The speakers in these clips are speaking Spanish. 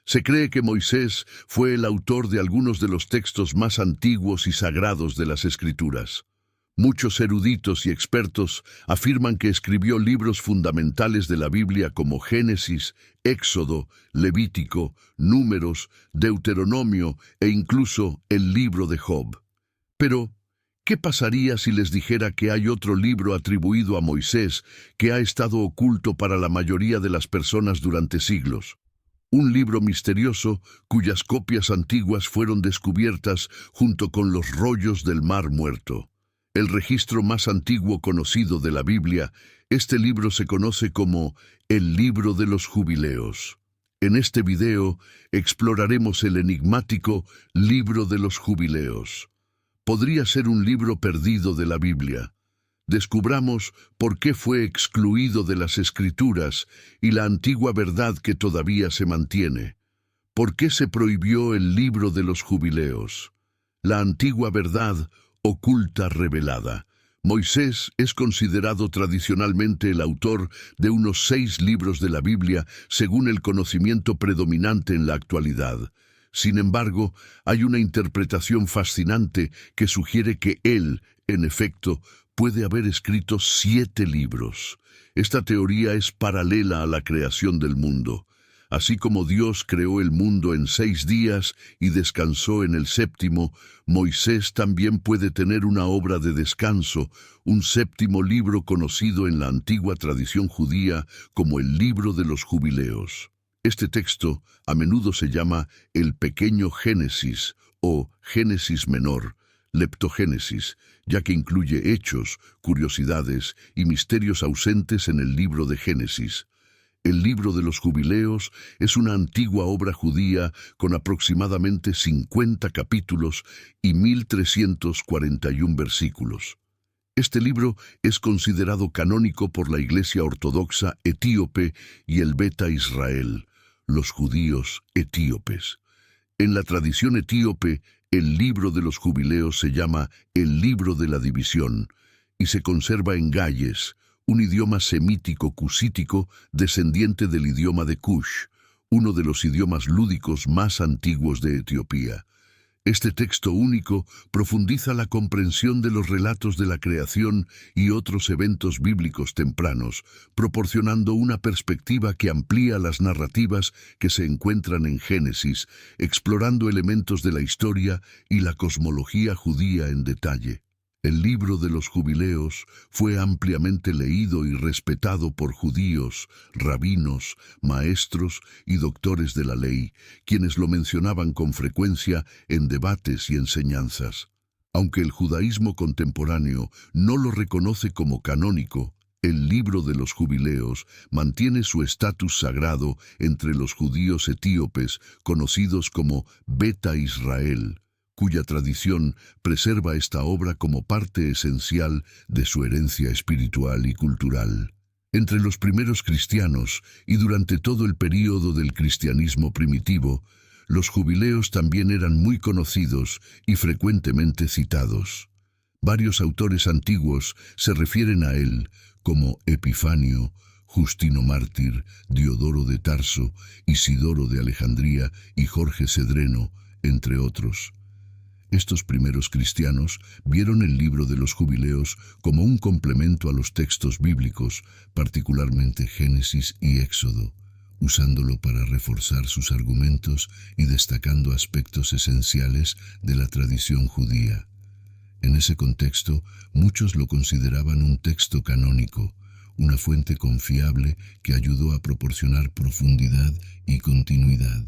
Se cree que Moisés fue el autor de algunos de los textos más antiguos y sagrados de las Escrituras. Muchos eruditos y expertos afirman que escribió libros fundamentales de la Biblia como Génesis, Éxodo, Levítico, Números, Deuteronomio e incluso el libro de Job. Pero, ¿qué pasaría si les dijera que hay otro libro atribuido a Moisés que ha estado oculto para la mayoría de las personas durante siglos? Un libro misterioso cuyas copias antiguas fueron descubiertas junto con los rollos del Mar Muerto. El registro más antiguo conocido de la Biblia, este libro se conoce como el Libro de los Jubileos. En este video exploraremos el enigmático Libro de los Jubileos. Podría ser un libro perdido de la Biblia. Descubramos por qué fue excluido de las Escrituras y la antigua verdad que todavía se mantiene. ¿Por qué se prohibió el Libro de los Jubileos? La antigua verdad oculta revelada. Moisés es considerado tradicionalmente el autor de unos 6 libros de la Biblia según el conocimiento predominante en la actualidad. Sin embargo, hay una interpretación fascinante que sugiere que él, en efecto, puede haber escrito 7 libros. Esta teoría es paralela a la creación del mundo. Así como Dios creó el mundo en 6 días y descansó en el séptimo, Moisés también puede tener una obra de descanso, un 7º libro conocido en la antigua tradición judía como el Libro de los Jubileos. Este texto a menudo se llama el Pequeño Génesis o Génesis Menor, Leptogénesis, ya que incluye hechos, curiosidades y misterios ausentes en el libro de Génesis. El Libro de los Jubileos es una antigua obra judía con aproximadamente 50 capítulos y 1341 versículos. Este libro es considerado canónico por la Iglesia Ortodoxa Etíope y el Beta Israel, los judíos etíopes. En la tradición etíope, el Libro de los Jubileos se llama el Libro de la División y se conserva en Gayes, un idioma semítico cusítico descendiente del idioma de Cush, uno de los idiomas lúdicos más antiguos de Etiopía. Este texto único profundiza la comprensión de los relatos de la creación y otros eventos bíblicos tempranos, proporcionando una perspectiva que amplía las narrativas que se encuentran en Génesis, explorando elementos de la historia y la cosmología judía en detalle. El Libro de los Jubileos fue ampliamente leído y respetado por judíos, rabinos, maestros y doctores de la ley, quienes lo mencionaban con frecuencia en debates y enseñanzas. Aunque el judaísmo contemporáneo no lo reconoce como canónico, el Libro de los Jubileos mantiene su estatus sagrado entre los judíos etíopes, conocidos como Beta Israel, cuya tradición preserva esta obra como parte esencial de su herencia espiritual y cultural. Entre los primeros cristianos y durante todo el período del cristianismo primitivo, los jubileos también eran muy conocidos y frecuentemente citados. Varios autores antiguos se refieren a él, como Epifanio, Justino Mártir, Diodoro de Tarso, Isidoro de Alejandría y Jorge Cedreno, entre otros. Estos primeros cristianos vieron el Libro de los Jubileos como un complemento a los textos bíblicos, particularmente Génesis y Éxodo, usándolo para reforzar sus argumentos y destacando aspectos esenciales de la tradición judía. En ese contexto, muchos lo consideraban un texto canónico, una fuente confiable que ayudó a proporcionar profundidad y continuidad.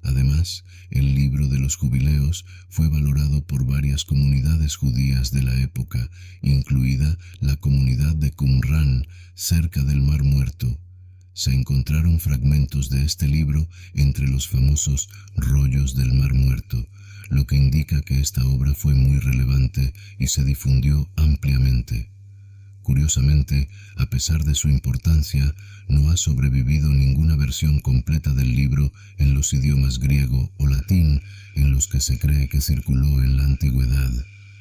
Además, el Libro de los Jubileos fue valorado por varias comunidades judías de la época, incluida la comunidad de Qumrán, cerca del Mar Muerto. Se encontraron fragmentos de este libro entre los famosos rollos del Mar Muerto, lo que indica que esta obra fue muy relevante y se difundió ampliamente. Curiosamente, a pesar de su importancia, no ha sobrevivido ninguna versión completa del libro en los idiomas griego o latín en los que se cree que circuló en la antigüedad.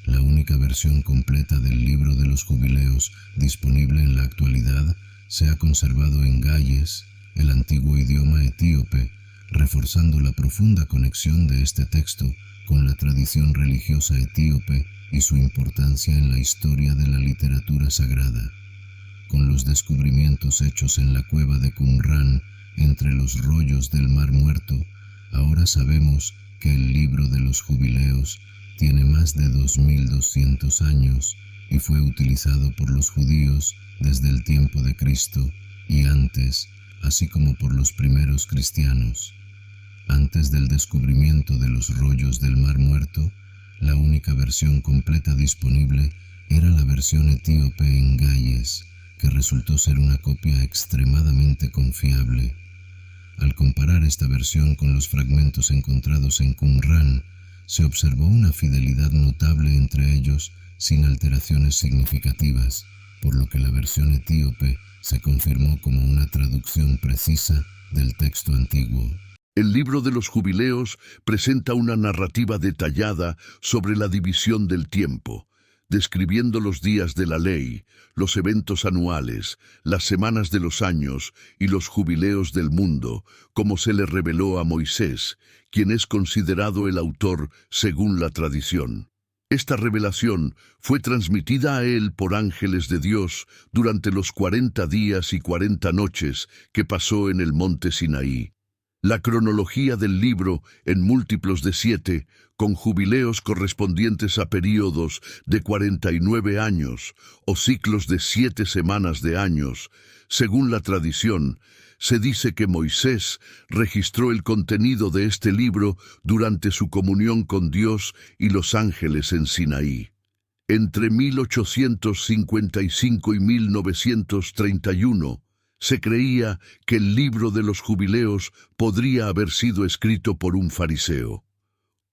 La única versión completa del Libro de los Jubileos disponible en la actualidad se ha conservado en Gayes, el antiguo idioma etíope, reforzando la profunda conexión de este texto con la tradición religiosa etíope y su importancia en la historia de la literatura sagrada. Con los descubrimientos hechos en la cueva de Qumran, entre los rollos del Mar Muerto, ahora sabemos que el libro de los Jubileos tiene más de 2200 años y fue utilizado por los judíos desde el tiempo de Cristo y antes, así como por los primeros cristianos. Antes del descubrimiento de los rollos del Mar Muerto, la única versión completa disponible era la versión etíope en Galles, que resultó ser una copia extremadamente confiable. Al comparar esta versión con los fragmentos encontrados en Qumran, se observó una fidelidad notable entre ellos sin alteraciones significativas, por lo que la versión etíope se confirmó como una traducción precisa del texto antiguo. El libro de los Jubileos presenta una narrativa detallada sobre la división del tiempo, describiendo los días de la ley, los eventos anuales, las semanas de los años y los jubileos del mundo, como se le reveló a Moisés, quien es considerado el autor según la tradición. Esta revelación fue transmitida a él por ángeles de Dios durante los 40 días y 40 noches que pasó en el monte Sinaí. La cronología del libro, en múltiplos de 7, con jubileos correspondientes a períodos de 49 años o ciclos de 7 semanas de años, según la tradición, se dice que Moisés registró el contenido de este libro durante su comunión con Dios y los ángeles en Sinaí. Entre 1855 y 1931, se creía que el libro de los Jubileos podría haber sido escrito por un fariseo.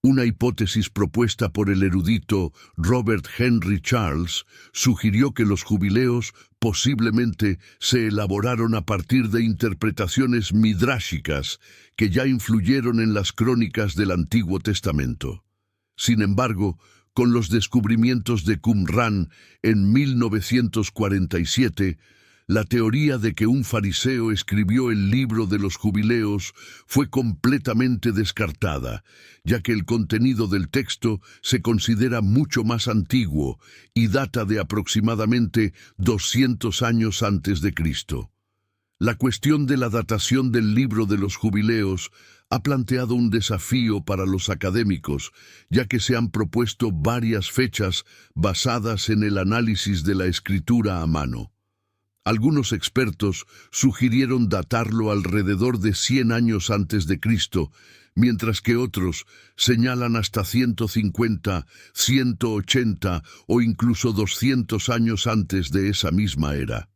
Una hipótesis propuesta por el erudito Robert Henry Charles sugirió que los Jubileos posiblemente se elaboraron a partir de interpretaciones midráshicas que ya influyeron en las crónicas del Antiguo Testamento. Sin embargo, con los descubrimientos de Qumran en 1947, la teoría de que un fariseo escribió el libro de los Jubileos fue completamente descartada, ya que el contenido del texto se considera mucho más antiguo y data de aproximadamente 200 años antes de Cristo. La cuestión de la datación del libro de los Jubileos ha planteado un desafío para los académicos, ya que se han propuesto varias fechas basadas en el análisis de la escritura a mano. Algunos expertos sugirieron datarlo alrededor de 100 años antes de Cristo, mientras que otros señalan hasta 150, 180 o incluso 200 años antes de esa misma era.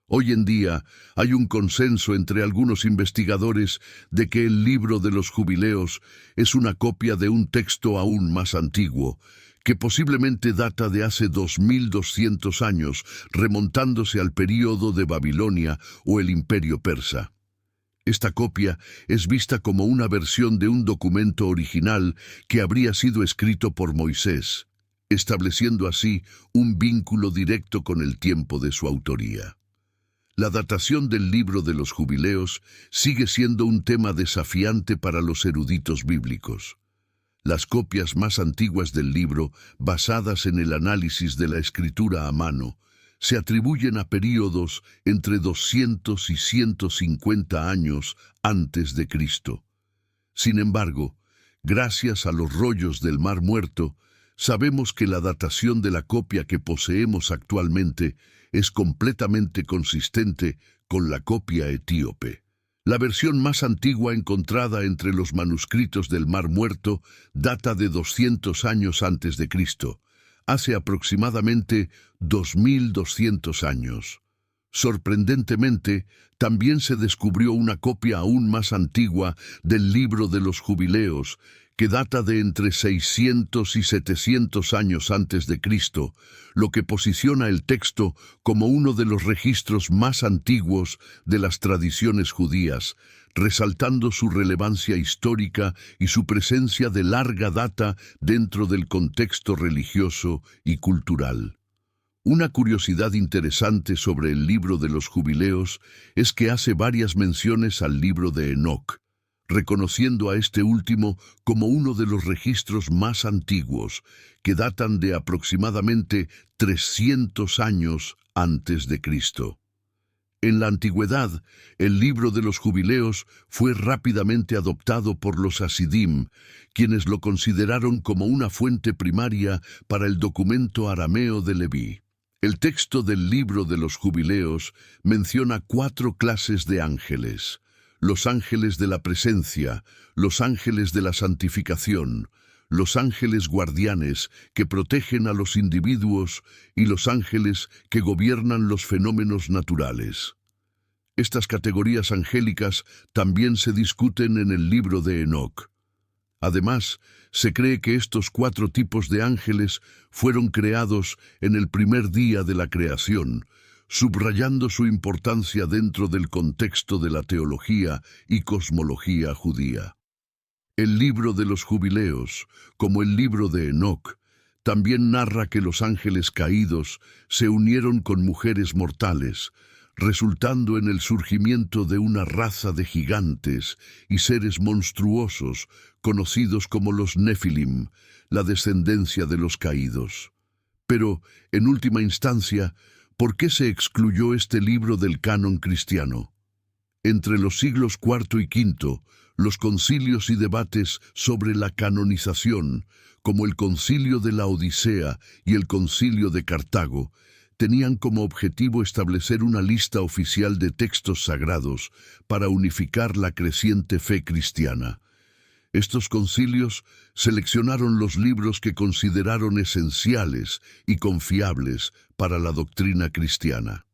Hoy en día hay un consenso entre algunos investigadores de que el libro de los Jubileos es una copia de un texto aún más antiguo, que posiblemente data de hace 2200 años, remontándose al período de Babilonia o el Imperio Persa. Esta copia es vista como una versión de un documento original que habría sido escrito por Moisés, estableciendo así un vínculo directo con el tiempo de su autoría. La datación del libro de los Jubileos sigue siendo un tema desafiante para los eruditos bíblicos. Las copias más antiguas del libro, basadas en el análisis de la escritura a mano, se atribuyen a períodos entre 200 y 150 años antes de Cristo. Sin embargo, gracias a los rollos del Mar Muerto, sabemos que la datación de la copia que poseemos actualmente es completamente consistente con la copia etíope. La versión más antigua encontrada entre los manuscritos del Mar Muerto data de 200 años antes de Cristo, hace aproximadamente 2200 años. Sorprendentemente, también se descubrió una copia aún más antigua del libro de los Jubileos, que data de entre 600 y 700 años antes de Cristo, lo que posiciona el texto como uno de los registros más antiguos de las tradiciones judías, resaltando su relevancia histórica y su presencia de larga data dentro del contexto religioso y cultural. Una curiosidad interesante sobre el libro de los Jubileos es que hace varias menciones al libro de Enoc, reconociendo a este último como uno de los registros más antiguos, que datan de aproximadamente 300 años antes de Cristo. En la antigüedad, el libro de los jubileos fue rápidamente adoptado por los hasidim, quienes lo consideraron como una fuente primaria para el documento arameo de Leví. El texto del libro de los jubileos menciona 4 clases de ángeles: los ángeles de la presencia, los ángeles de la santificación, los ángeles guardianes que protegen a los individuos y los ángeles que gobiernan los fenómenos naturales. Estas categorías angélicas también se discuten en el libro de Enoc. Además, se cree que estos 4 tipos de ángeles fueron creados en el primer día de la creación, subrayando su importancia dentro del contexto de la teología y cosmología judía. El libro de los jubileos, como el libro de Enoc, también narra que los ángeles caídos se unieron con mujeres mortales, resultando en el surgimiento de una raza de gigantes y seres monstruosos conocidos como los Nefilim, la descendencia de los caídos. Pero, en última instancia, ¿por qué se excluyó este libro del canon cristiano? Entre los siglos IV y V, los concilios y debates sobre la canonización, como el Concilio de la Odisea y el Concilio de Cartago, tenían como objetivo establecer una lista oficial de textos sagrados para unificar la creciente fe cristiana. Estos concilios seleccionaron los libros que consideraron esenciales y confiables para la doctrina cristiana.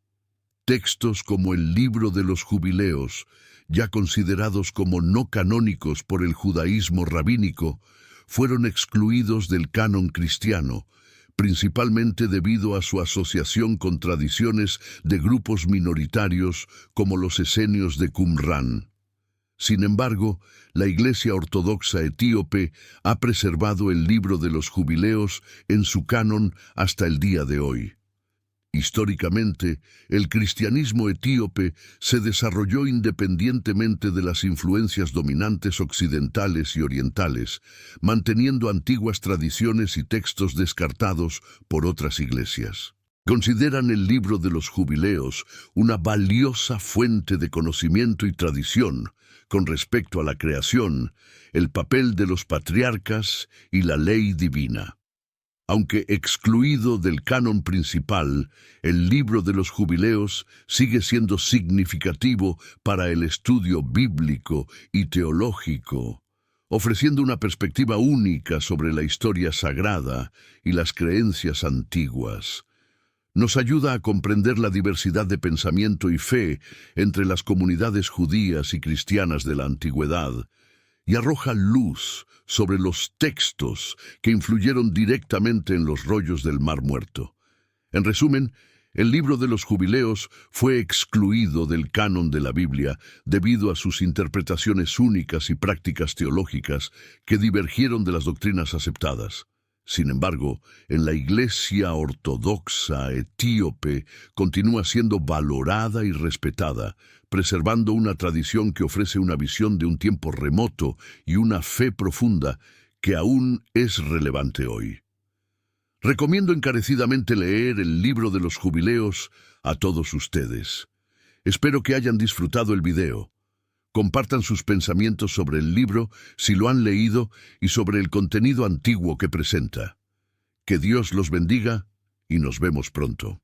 Textos como el libro de los jubileos, ya considerados como no canónicos por el judaísmo rabínico, fueron excluidos del canon cristiano, principalmente debido a su asociación con tradiciones de grupos minoritarios como los esenios de Qumrán. Sin embargo, la Iglesia Ortodoxa Etíope ha preservado el libro de los jubileos en su canon hasta el día de hoy. Históricamente, el cristianismo etíope se desarrolló independientemente de las influencias dominantes occidentales y orientales, manteniendo antiguas tradiciones y textos descartados por otras iglesias. Consideran el libro de los jubileos una valiosa fuente de conocimiento y tradición con respecto a la creación, el papel de los patriarcas y la ley divina. Aunque excluido del canon principal, el libro de los jubileos sigue siendo significativo para el estudio bíblico y teológico, ofreciendo una perspectiva única sobre la historia sagrada y las creencias antiguas. Nos ayuda a comprender la diversidad de pensamiento y fe entre las comunidades judías y cristianas de la antigüedad, y arroja luz sobre los textos que influyeron directamente en los rollos del Mar Muerto. En resumen, el libro de los jubileos fue excluido del canon de la Biblia debido a sus interpretaciones únicas y prácticas teológicas que divergieron de las doctrinas aceptadas. Sin embargo, en la Iglesia Ortodoxa Etíope continúa siendo valorada y respetada, preservando una tradición que ofrece una visión de un tiempo remoto y una fe profunda que aún es relevante hoy. Recomiendo encarecidamente leer el libro de los jubileos a todos ustedes. Espero que hayan disfrutado el video. Compartan sus pensamientos sobre el libro si lo han leído y sobre el contenido antiguo que presenta. Que Dios los bendiga y nos vemos pronto.